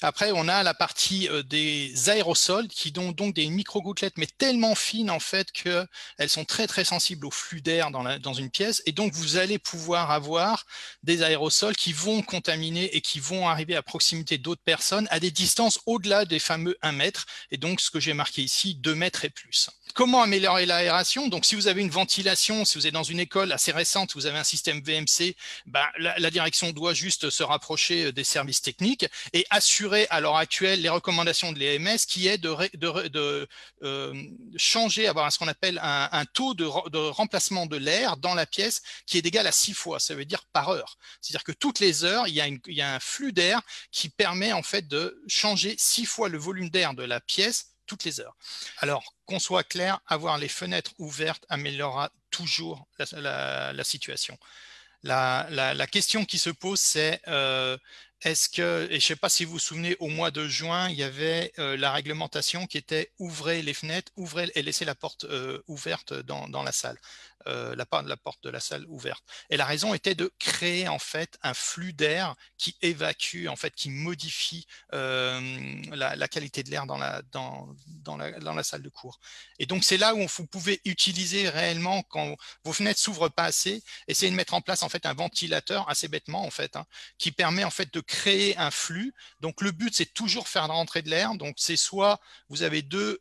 Après, on a la partie des aérosols qui ont donc des micro-gouttelettes, mais tellement fines en fait qu'elles sont très très sensibles au flux d'air dans une pièce. Et donc, vous allez pouvoir avoir des aérosols qui vont contaminer et qui vont arriver à proximité d'autres personnes à des distances au-delà des fameux 1 mètre. Et donc, ce que j'ai marqué ici, 2 mètres et plus. Comment améliorer l'aération? Donc, si vous avez une ventilation, si vous êtes dans une école assez récente, vous avez un système VMC, bah, la direction doit juste se rapprocher des services techniques et assurer à l'heure actuelle les recommandations de l'EMS qui est de changer, avoir ce qu'on appelle un taux de remplacement de l'air dans la pièce qui est égal à 6 fois, ça veut dire par heure. C'est-à-dire que toutes les heures, il y a un flux d'air qui permet en fait de changer 6 fois le volume d'air de la pièce toutes les heures. Alors, qu'on soit clair, avoir les fenêtres ouvertes améliorera toujours la situation. La question qui se pose, c'est est-ce que, et je ne sais pas si vous vous souvenez, au mois de juin, il y avait la réglementation qui était ouvrez les fenêtres, ouvrez et laissez la porte ouverte dans la salle, la porte de la salle ouverte. Et la raison était de créer en fait un flux d'air qui évacue, en fait, qui modifie la qualité de l'air dans la salle de cours. Et donc c'est là où vous pouvez utiliser réellement quand vos fenêtres s'ouvrent pas assez, essayer de mettre en place en fait un ventilateur assez bêtement en fait, hein, qui permet en fait de créer un flux. Donc le but c'est toujours faire rentrer de l'air. Donc c'est soit vous avez deux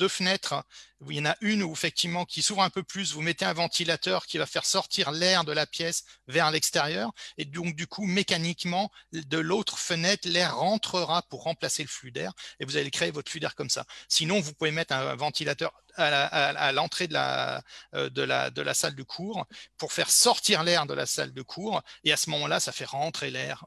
fenêtres, il y en a une où effectivement qui s'ouvre un peu plus, vous mettez un ventilateur qui va faire sortir l'air de la pièce vers l'extérieur et donc du coup mécaniquement de l'autre fenêtre l'air rentrera pour remplacer le flux d'air et vous allez créer votre flux d'air comme ça. Sinon vous pouvez mettre un ventilateur à l'entrée de la salle de cours pour faire sortir l'air de la salle de cours et à ce moment-là ça fait rentrer l'air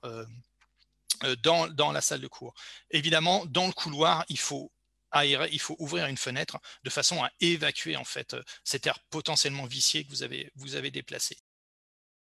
dans la salle de cours. Évidemment dans le couloir il faut aérer, il faut ouvrir une fenêtre de façon à évacuer en fait cet air potentiellement vicié que vous avez déplacé.